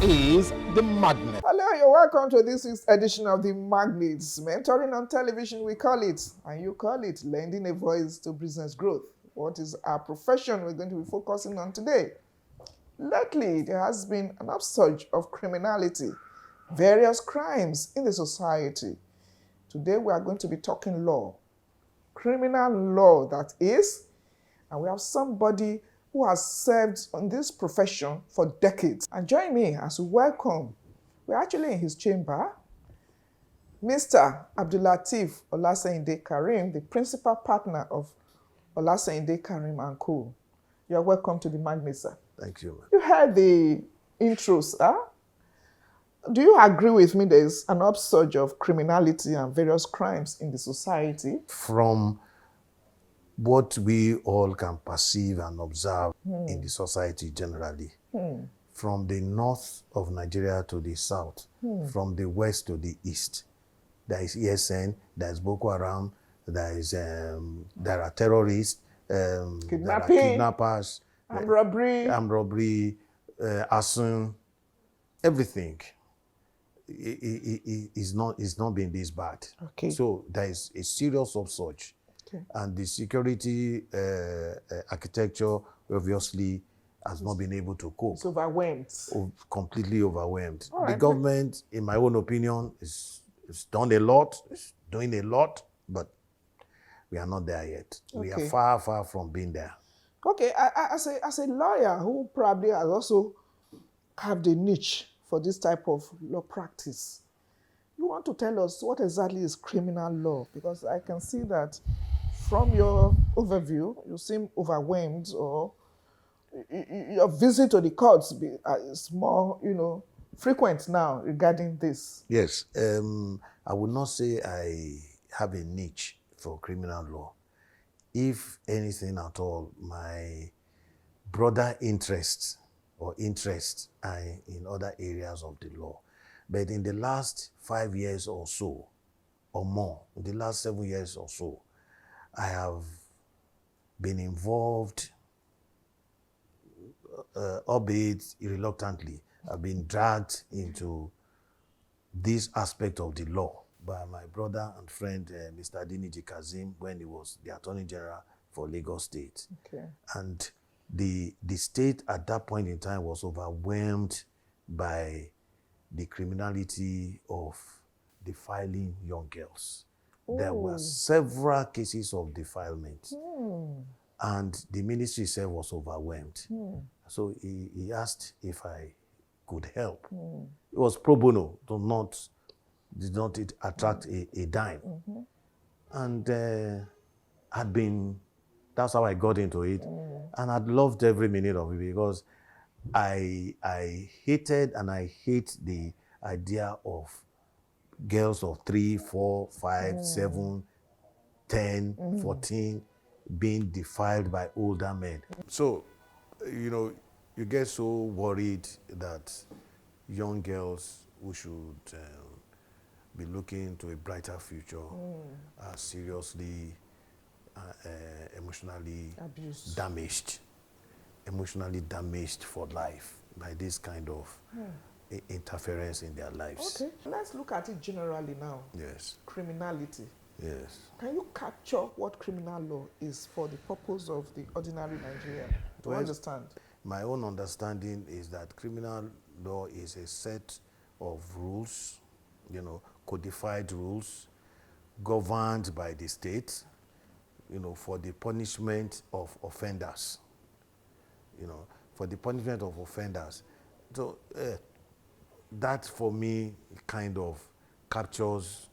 is the Magnate. Hello, you're welcome to this week's edition of the Magnates. Mentoring on television, we call it, and you call it, lending a voice to business growth. What is our profession we're going to be focusing on today? Lately, there has been an upsurge of criminality, various crimes in the society. Today, we are going to be talking law, criminal law that is, and we have somebody who has served in this profession for decades. And join me as we welcome, we're actually in his chamber, Mr. Lateef Olaseinde Karim, the principal partner of Olaseinde Karim & Co. You're welcome to the Magnate, sir. Thank you. You heard the intro, sir. Do you agree with me there's an upsurge of criminality and various crimes in the society? From what we all can perceive and observe in the society generally, from the north of Nigeria to the south, from the west to the east, there is ESN, there is Boko Haram, there are terrorists, there are kidnappers, armed robbery, arson, everything. Is not being this bad. Okay. So there is a serious upsurge. Okay. And the security architecture obviously has not been able to cope. It's overwhelmed. Completely overwhelmed. All The right. government, in my own opinion, is done a lot, is doing a lot, but we are not there yet. We are Okay. far, far from being there. Okay, as a lawyer who probably has also carved a niche for this type of law practice, you want to tell us what exactly is criminal law? Because I can see that from your overview, you seem overwhelmed, or your visit to the courts is more, frequent now regarding this. Yes, I would not say I have a niche for criminal law. If anything at all, my broader interests are in other areas of the law. But in the last 5 years or so, or more, in the last 7 years or so, I have been involved, albeit reluctantly. I've been dragged into this aspect of the law by my brother and friend, Mr. Adiniji Kazim, when he was the Attorney General for Lagos State. Okay. And the state at that point in time was overwhelmed by the criminality of defiling young girls. There were several cases of defilement, and the ministry itself was overwhelmed. So he asked if I could help. It was pro bono, did not attract a dime. And that's how I got into it. And I'd loved every minute of it, because I hated and I hate the idea of girls of 3, 4, 5, 7, 10, 14 being defiled by older men. So, you get so worried that young girls who should be looking to a brighter future are seriously emotionally Abuse. emotionally damaged for life by this kind of interference in their lives. Okay, let's look at it generally now. Yes, Criminality. yes. Can you capture what criminal law is for the purpose of the ordinary Nigerian to Well, understand? My own understanding is that criminal law is a set of rules, codified rules, governed by the state, for the punishment of offenders. For the punishment of offenders. So that, for me, kind of captures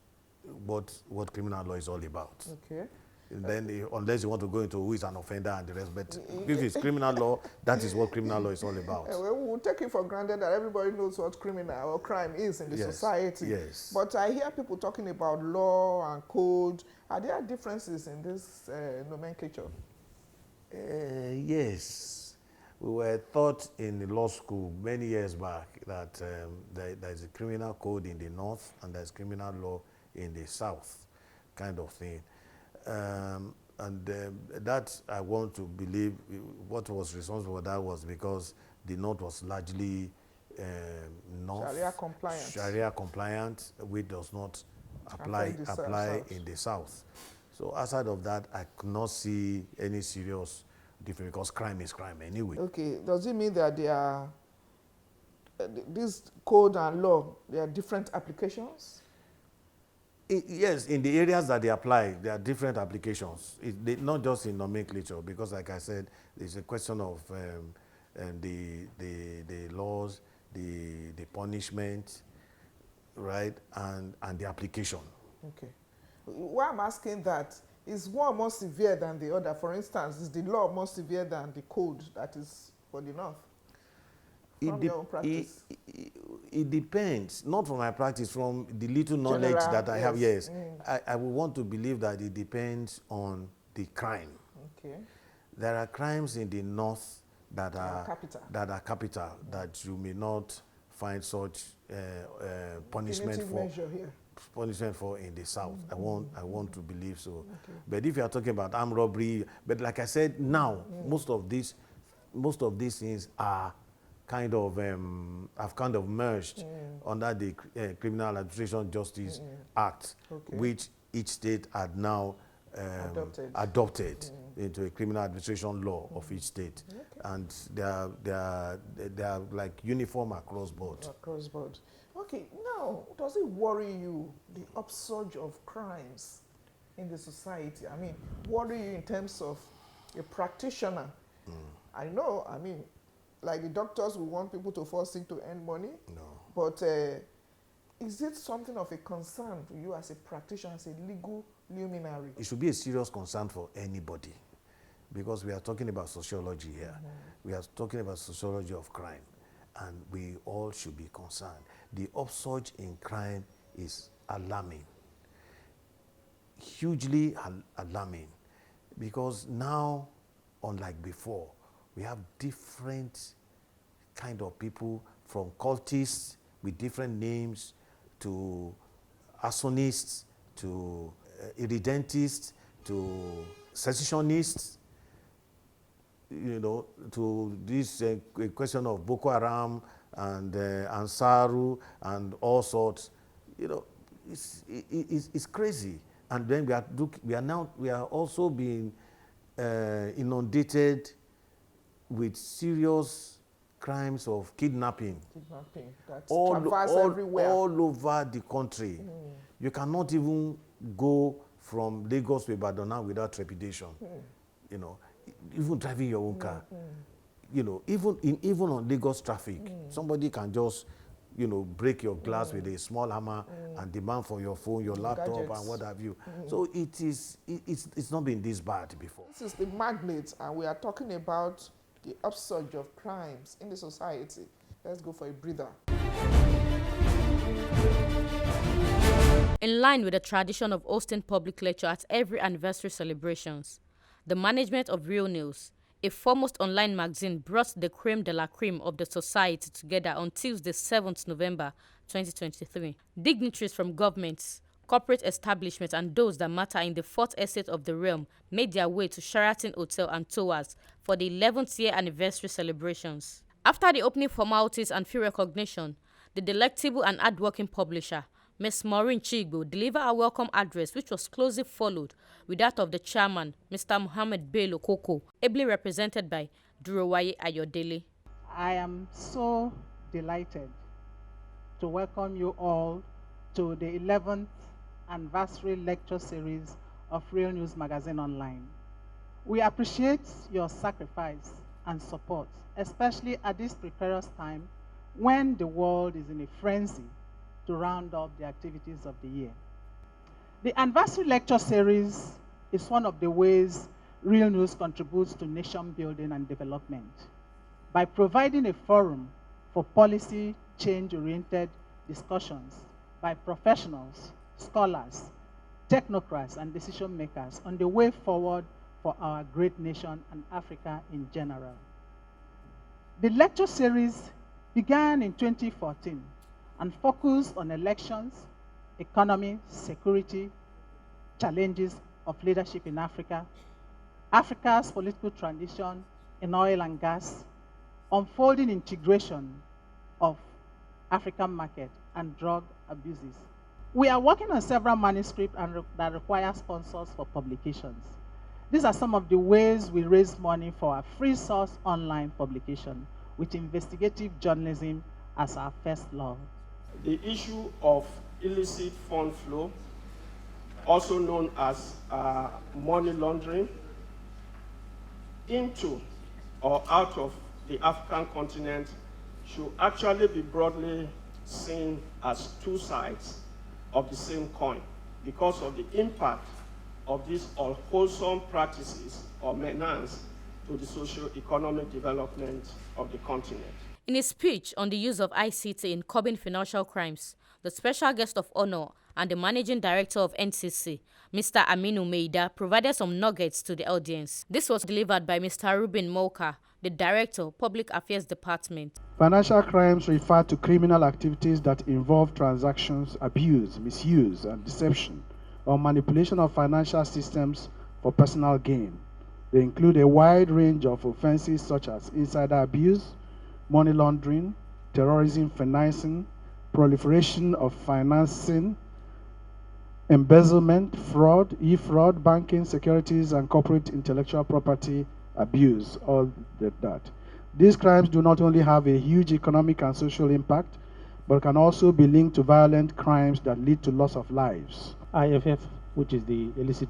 what criminal law is all about. Okay. And then, unless you want to go into who is an offender and the rest, but if it's criminal law, that is what criminal law is all about. Well, we'll take it for granted that everybody knows what criminal or crime is in the Yes, society. yes. But I hear people talking about law and code. Are there differences in this nomenclature? Yes. We were taught in the law school many years back that there's a criminal code in the north and there's criminal law in the south, kind of thing. That I want to believe what was responsible for that was because the north was largely north, Sharia compliant, which does not apply south. in the south. So outside of that, I could not see any serious difference because crime is crime anyway. Okay, does it mean that there are this code and law, there are different applications? Yes, in the areas that they apply, there are different applications. Not just in nomenclature, because like I said, it's a question of the laws, the punishment, right, and the application. Okay. Why I'm asking that is one more severe than the other. For instance, is the law more severe than the code that is for the north? From your own practice? It depends, not from my practice, from the little knowledge that I have. Yes, I would want to believe that it depends on the crime. Okay. There are crimes in the north that are capital that you may not find such punishment for in the south. I want to believe so. Okay. But if you are talking about armed robbery, but like I said, now most of these things are kind of have kind of merged under the Criminal Administration Justice Act, which each state had now adopted into a criminal administration law of each state, and they are like uniform across board. Across board. Okay. Now, does it worry you, the upsurge of crimes in the society? I mean, worry you in terms of a practitioner? I know. I mean, like the doctors will want people to fall sick to earn money. No. But is it something of a concern to you as a practitioner, as a legal luminary? It should be a serious concern for anybody, because we are talking about sociology here. We are talking about sociology of crime, and we all should be concerned. The upsurge in crime is alarming, hugely alarming, because now, unlike before, we have different kind of people, from cultists with different names to arsonists to irredentists to secessionists, you know, to this question of Boko Haram and Ansaru and all sorts. You know, it's crazy. And then we are also being inundated with serious crimes of kidnapping That's all everywhere. All over the country. You cannot even go from Lagos to Ibadan now without trepidation. You know, even driving your own car. You know, even on Lagos traffic, somebody can just, you know, break your glass with a small hammer and demand for your phone, your laptop, gadgets, and what have you. So it's not been this bad before. This is the Magnate, and we are talking about the upsurge of crimes in the society. Let's go for a breather. In line with the tradition of hosting public lecture at every anniversary celebrations, the management of Real News, a foremost online magazine, brought the creme de la creme of the society together on Tuesday, 7th November 2023. Dignitaries from governments, corporate establishments, and those that matter in the fourth estate of the realm made their way to Sheraton Hotel and Towers for the 11th year anniversary celebrations. After the opening formalities and few recognition, the delectable and hardworking publisher, Ms. Maureen Chigbo, delivered a welcome address which was closely followed with that of the chairman, Mr. Mohammed Bello Koko, ably represented by Durowaye Ayodele. I am so delighted to welcome you all to the 11th anniversary lecture series of Real News Magazine Online. We appreciate your sacrifice and support, especially at this precarious time when the world is in a frenzy to round up the activities of the year. The anniversary lecture series is one of the ways Real News contributes to nation building and development by providing a forum for policy change-oriented discussions by professionals, scholars, technocrats, and decision makers on the way forward for our great nation and Africa in general. The lecture series began in 2014 and focused on elections, economy, security, challenges of leadership in Africa, Africa's political transition in oil and gas, unfolding integration of African market and drug abuses. We are working on several manuscripts that require sponsors for publications. These are some of the ways we raise money for our free source online publication, with investigative journalism as our first love. The issue of illicit fund flow, also known as money laundering, into or out of the African continent should actually be broadly seen as two sides of the same coin because of the impact of these unwholesome practices or menace to the socio-economic development of the continent. In his speech on the use of ICT in curbing financial crimes, the special guest of honor and the managing director of NCC, Mr. Aminu Meida, provided some nuggets to the audience. This was delivered by Mr. Ruben Moka, the Director, Public Affairs Department. Financial crimes refer to criminal activities that involve transactions, abuse, misuse, and deception, or manipulation of financial systems for personal gain. They include a wide range of offenses such as insider abuse, money laundering, terrorism financing, proliferation of financing, embezzlement, fraud, e-fraud, banking, securities, and corporate intellectual property abuse, all that. These crimes do not only have a huge economic and social impact, but can also be linked to violent crimes that lead to loss of lives. IFF, which is the illicit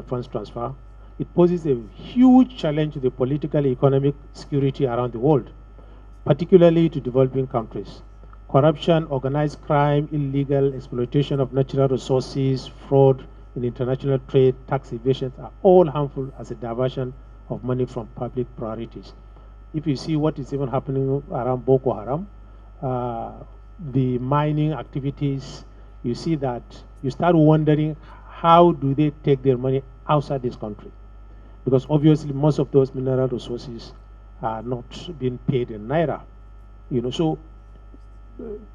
funds transfer, it poses a huge challenge to the political, economic security around the world, particularly to developing countries. Corruption, organized crime, illegal exploitation of natural resources, fraud in international trade, tax evasions are all harmful as a diversion of money from public priorities. If you see what is even happening around Boko Haram, the mining activities, you see that you start wondering how do they take their money outside this country? Because obviously most of those mineral resources are not being paid in Naira. So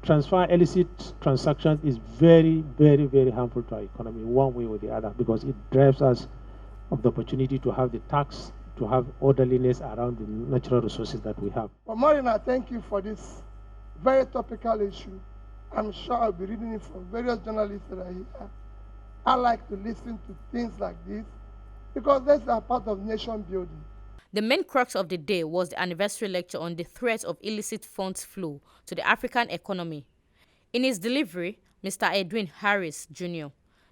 transfer illicit transactions is very, very, very harmful to our economy one way or the other, because it drives us of the opportunity to have the tax, to have orderliness around the natural resources that we have. Well, Marina, thank you for this very topical issue. I'm sure I'll be reading it from various journalists that are here. I like to listen to things like this because that's a part of nation building. The main crux of the day was the anniversary lecture on the threat of illicit funds flow to the African economy. In his delivery, Mr. Edwin Harris Jr.,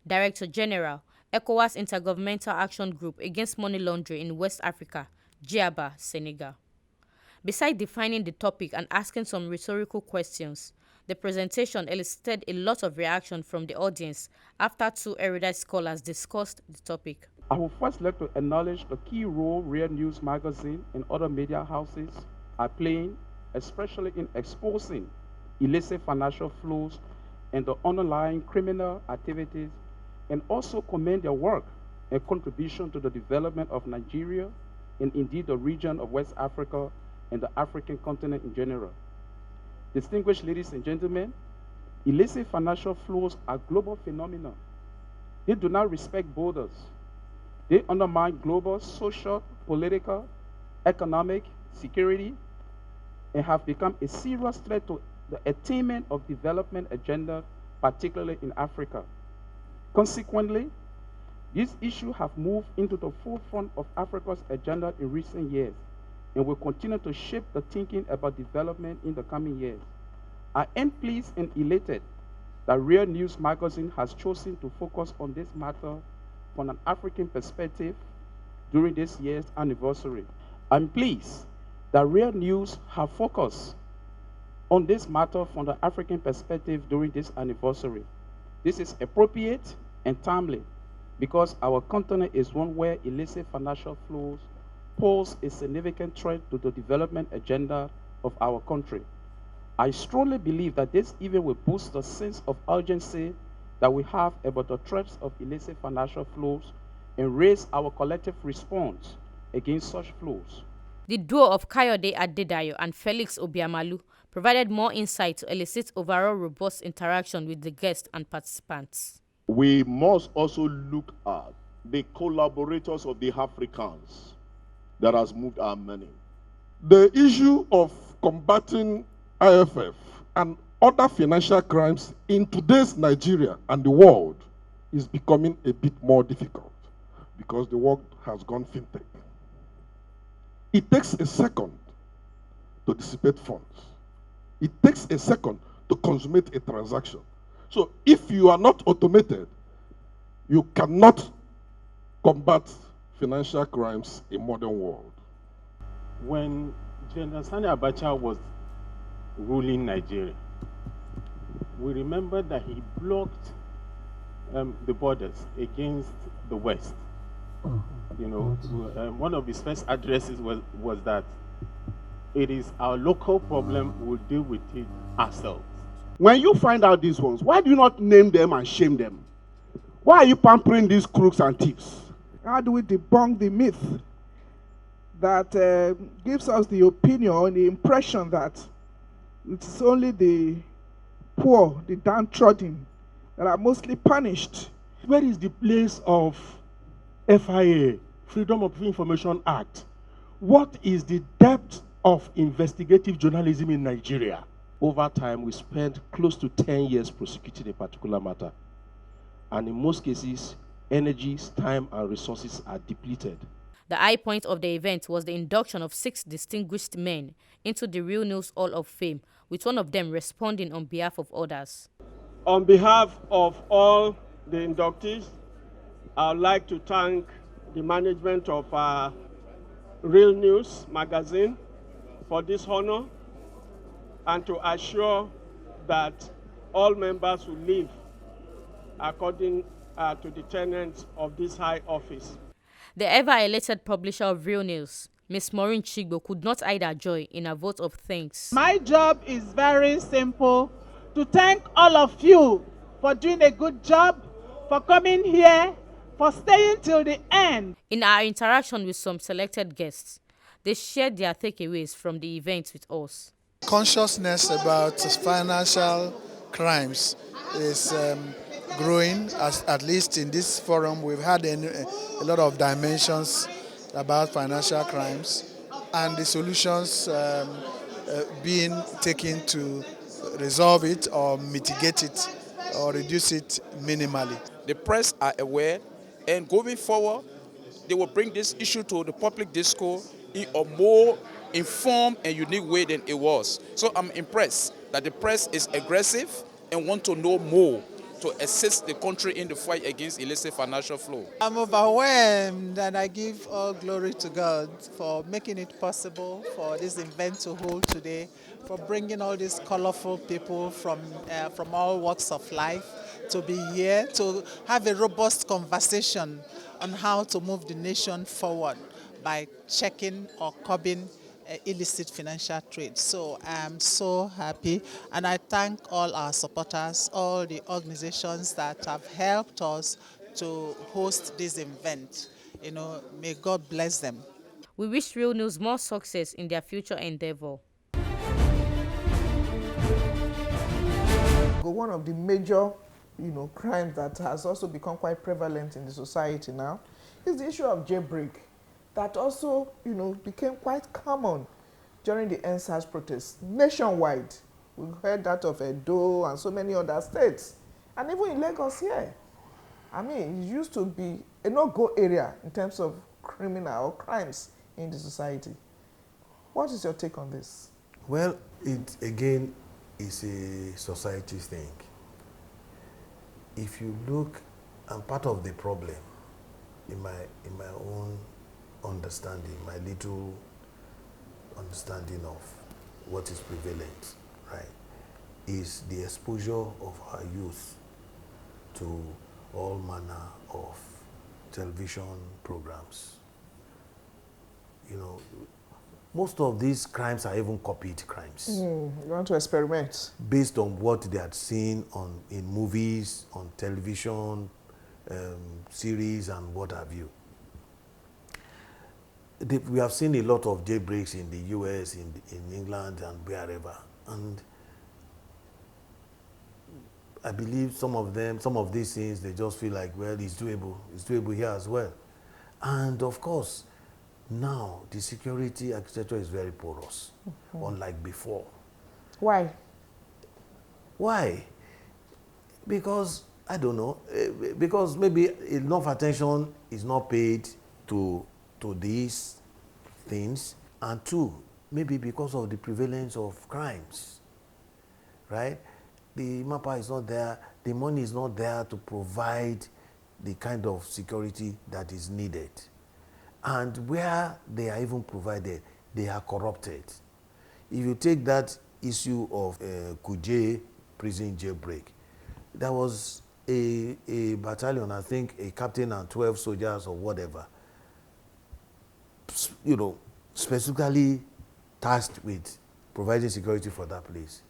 Director General, ECOWAS Intergovernmental Action Group Against Money Laundering in West Africa, Djiaba, Senegal. Besides defining the topic and asking some rhetorical questions, the presentation elicited a lot of reaction from the audience after two erudite scholars discussed the topic. I would first like to acknowledge the key role Real News Magazine and other media houses are playing, especially in exposing illicit financial flows and the underlying criminal activities, and also commend their work and contribution to the development of Nigeria and indeed the region of West Africa and the African continent in general. Distinguished ladies and gentlemen, illicit financial flows are global phenomena. They do not respect borders. They undermine global social, political, economic security, and have become a serious threat to the attainment of development agenda, particularly in Africa. Consequently, these issues have moved into the forefront of Africa's agenda in recent years and will continue to shape the thinking about development in the coming years. I am pleased and elated that Real News Magazine has chosen to focus on this matter from an African perspective during this year's anniversary. I'm pleased that Real News have focused on this matter from the African perspective during this anniversary. This is appropriate and timely because our continent is one where illicit financial flows pose a significant threat to the development agenda of our country. I strongly believe that this event will boost the sense of urgency that we have about the threats of illicit financial flows and raise our collective response against such flows. The duo of Kayode Adedayo and Felix Obiamalu provided more insight to elicit overall robust interaction with the guests and participants. We must also look at the collaborators of the Africans that has moved our money. The issue of combating IFF and other financial crimes in today's Nigeria and the world is becoming a bit more difficult because the world has gone fintech. It takes a second to dissipate funds. It takes a second to consummate a transaction. So if you are not automated, you cannot combat financial crimes in modern world. When General Sani Abacha was ruling Nigeria, we remember that he blocked the borders against the West. You know, one of his first addresses was that it is our local problem, we'll deal with it ourselves. When you find out these ones, why do you not name them and shame them? Why are you pampering these crooks and thieves? How do we debunk the myth that gives us the opinion, the impression that it's only the poor, the downtrodden, that are mostly punished? Where is the place of FIA, Freedom of Information Act? What is the depth of investigative journalism in Nigeria? Over time, we spent close to 10 years prosecuting a particular matter. And in most cases, energies, time, and resources are depleted. The high point of the event was the induction of 6 distinguished men into the Real News Hall of Fame, with one of them responding on behalf of others. On behalf of all the inductees, I would like to thank the management of Real News magazine for this honor and to assure that all members will live according to the tenets of this high office. The ever-elated publisher of Real News, Ms. Maureen Chigbo, could not hide her joy in a vote of thanks. My job is very simple: to thank all of you for doing a good job, for coming here, for staying till the end. In our interaction with some selected guests, they shared their takeaways from the event with us. Consciousness about financial crimes is growing, at least in this forum. We've had a lot of dimensions about financial crimes and the solutions being taken to resolve it or mitigate it or reduce it minimally. The press are aware, and going forward, they will bring this issue to the public discourse in a more informed and unique way than it was. So I'm impressed that the press is aggressive and want to know more to assist the country in the fight against illicit financial flow. I'm overwhelmed, and I give all glory to God for making it possible for this event to hold today, for bringing all these colorful people from all walks of life to be here, to have a robust conversation on how to move the nation forward by checking or curbing illicit financial trade. So I'm so happy, and I thank all our supporters, all the organizations that have helped us to host this event. You know, may God bless them. We wish Real News more success in their future endeavor. One of the major, crimes that has also become quite prevalent in the society now is the issue of jailbreak. That also, became quite common during the NSAS protests nationwide. We heard that of Edo and so many other states, and even in Lagos here. I mean, it used to be a no-go area in terms of criminal crimes in the society. What is your take on this? Well, it again is a society thing. If you look, I'm part of the problem in my own understanding, my little understanding of what is prevalent, right, is the exposure of our youth to all manner of television programs. Most of these crimes are even copied crimes. You want to experiment? Based on what they had seen in movies, on television, series, and what have you. We have seen a lot of jailbreaks in the US, in England, and wherever. And I believe some of these things, they just feel like, well, it's doable. It's doable here as well. And of course, now the security architecture is very porous, unlike before. Why? Why? Because, I don't know, because maybe enough attention is not paid to these things. And two, maybe because of the prevalence of crimes, right? The MAPA is not there, the money is not there to provide the kind of security that is needed. And where they are even provided, they are corrupted. If you take that issue of Kuje prison jailbreak, there was a battalion, I think a captain and 12 soldiers or whatever, you know, specifically tasked with providing security for that place.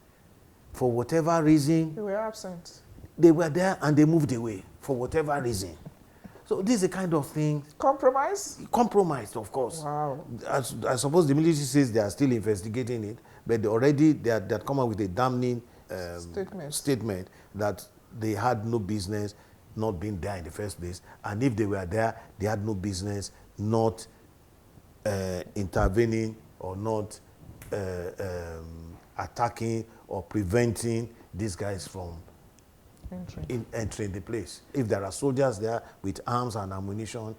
For whatever reason, They were absent. they were there and they moved away for whatever reason. So this is the kind of thing. Compromise? Compromised, of course. Wow. I suppose the military says they are still investigating it, but they had come up with a damning statement that they had no business not being there in the first place, and if they were there, they had no business not intervening or not attacking or preventing these guys from entering the place. If there are soldiers there with arms and ammunition,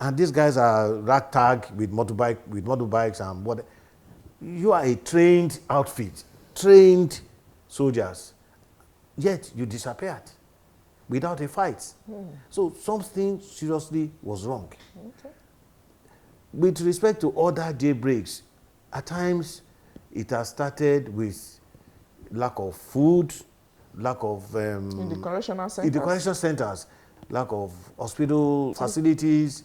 and these guys are ragtag with motorbikes and what, you are a trained outfit, trained soldiers, yet you disappeared without a fight. So something seriously was wrong. Okay. With respect to other jailbreaks, at times it has started with lack of food, lack of in the correctional centers? in the correctional centers, lack of hospital facilities,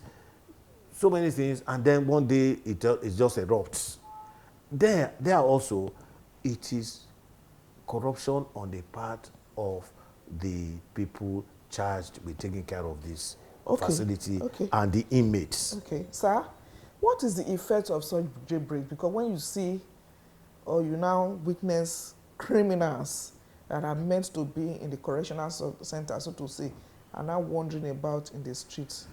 so many things, and then one day it just erupts. There also, it is corruption on the part of the people charged with taking care of this facility and the inmates. Okay, sir, what is the effect of such jailbreak? Because when you see or you now witness criminals that are meant to be in the correctional center, so to say, are now wandering about in the streets,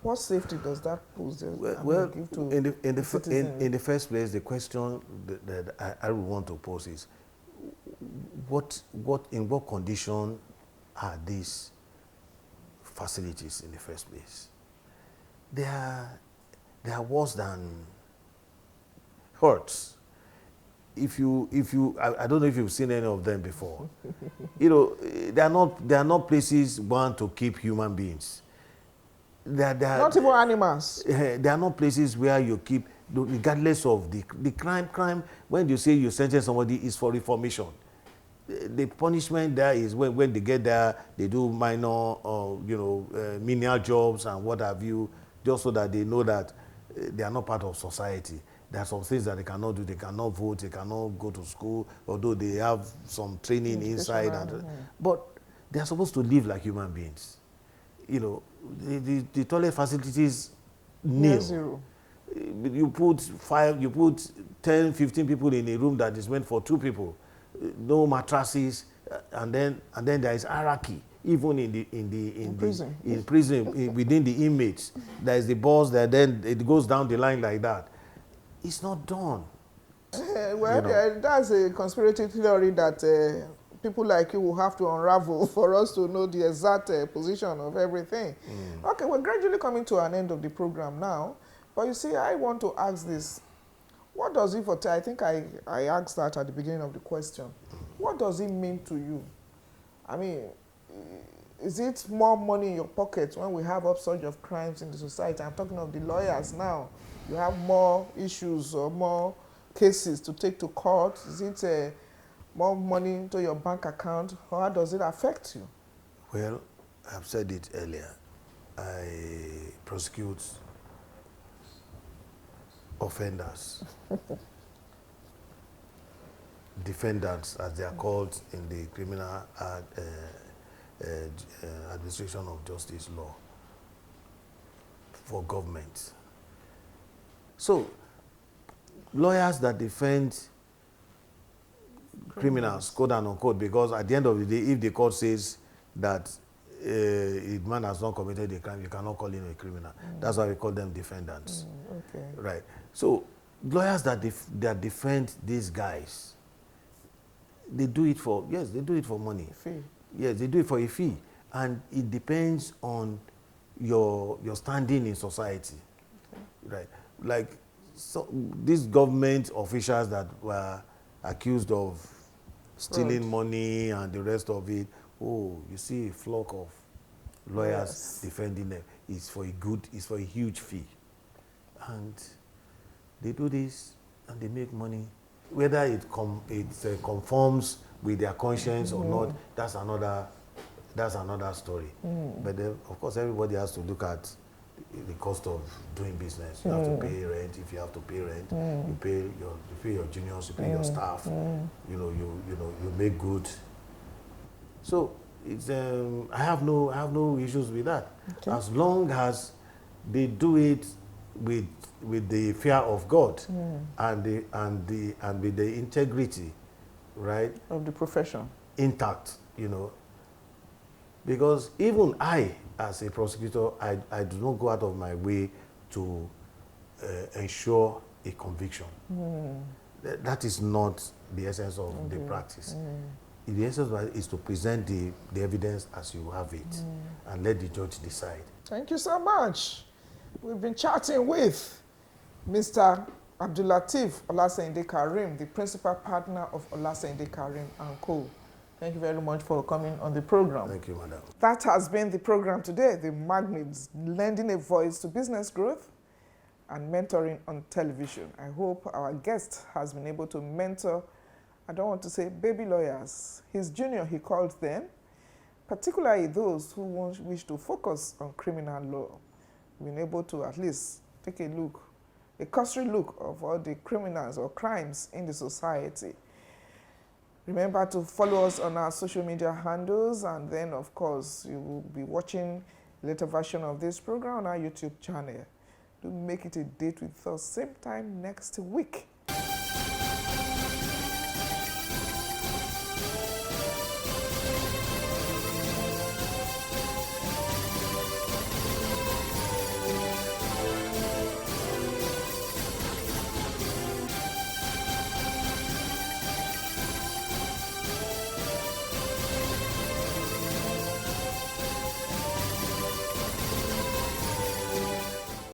what safety does that pose? Well, give to in the first place, the question that I would want to pose is, in what condition are these facilities in the first place? They are worse than hurts. I don't know if you've seen any of them before. You know, they are not places want to keep human beings. Not even animals. They are not places where you keep, regardless of the crime. When you say you sentence somebody, is for reformation. The punishment there is when they get there, they do minor, menial jobs and what have you, just so that they know that they are not part of society. There are some things that they cannot do. They cannot vote. They cannot go to school, although they have some training inside. But they are supposed to live like human beings. You know, the toilet facilities nil. Zero. You put 10, 15 people in a room that is meant for 2 people. No mattresses, and then there is hierarchy. Even in prison, within the inmates, there is the boss that then it goes down the line like that. It's not done. That's a conspiracy theory that people like you will have to unravel for us to know the exact position of everything. Okay, we're gradually coming to an end of the program now. But you see, I want to ask this. What does it for, I think I asked that at the beginning of the question. What does it mean to you? I mean, is it more money in your pocket when we have upsurge of crimes in the society? I'm talking of the lawyers now. You have more issues or more cases to take to court. Is it more money into your bank account? Or how does it affect you? Well, I've said it earlier. I prosecute offenders, defendants, as they are called in the criminal administration of justice law, for government. So, lawyers that defend criminals, quote and unquote, because at the end of the day, if the court says that a man has not committed a crime, you cannot call him a criminal. That's why we call them defendants. Okay. Right. So, lawyers that defend these guys, they do it for, yes, they do it for money. A fee. Yes, they do it for a fee. And it depends on your standing in society, right? Like these government officials that were accused of stealing money and the rest of it, oh, you see a flock of lawyers defending them. It's for a huge fee. And they do this and they make money. Whether it conforms with their conscience or not, that's another story. But then, of course, everybody has to look at the cost of doing business. You have to pay rent. If you have to pay rent, you pay your juniors, you pay your staff. You make good. So it's I have no issues with that. Okay. As long as they do it with the fear of God and with the integrity, right, of the profession intact, because even I, as a prosecutor, I do not go out of my way to ensure a conviction. That is not the essence of the practice. The essence of it is to present the evidence as you have it and let the judge decide. Thank you so much. We've been chatting with Mr. Lateef Olaseinde Karim, the principal partner of Olaseinde Karim & Co. Thank you very much for coming on the program. Thank you, madam. That has been the program today, the Magnates, lending a voice to business growth and mentoring on television. I hope our guest has been able to mentor, I don't want to say baby lawyers, his junior, he called them, particularly those who wish to focus on criminal law. Been able to at least take a cursory look of all the criminals or crimes in the society. Remember to follow us on our social media handles, and then, of course, you will be watching a later version of this program on our YouTube channel. Do make it a date with us same time next week.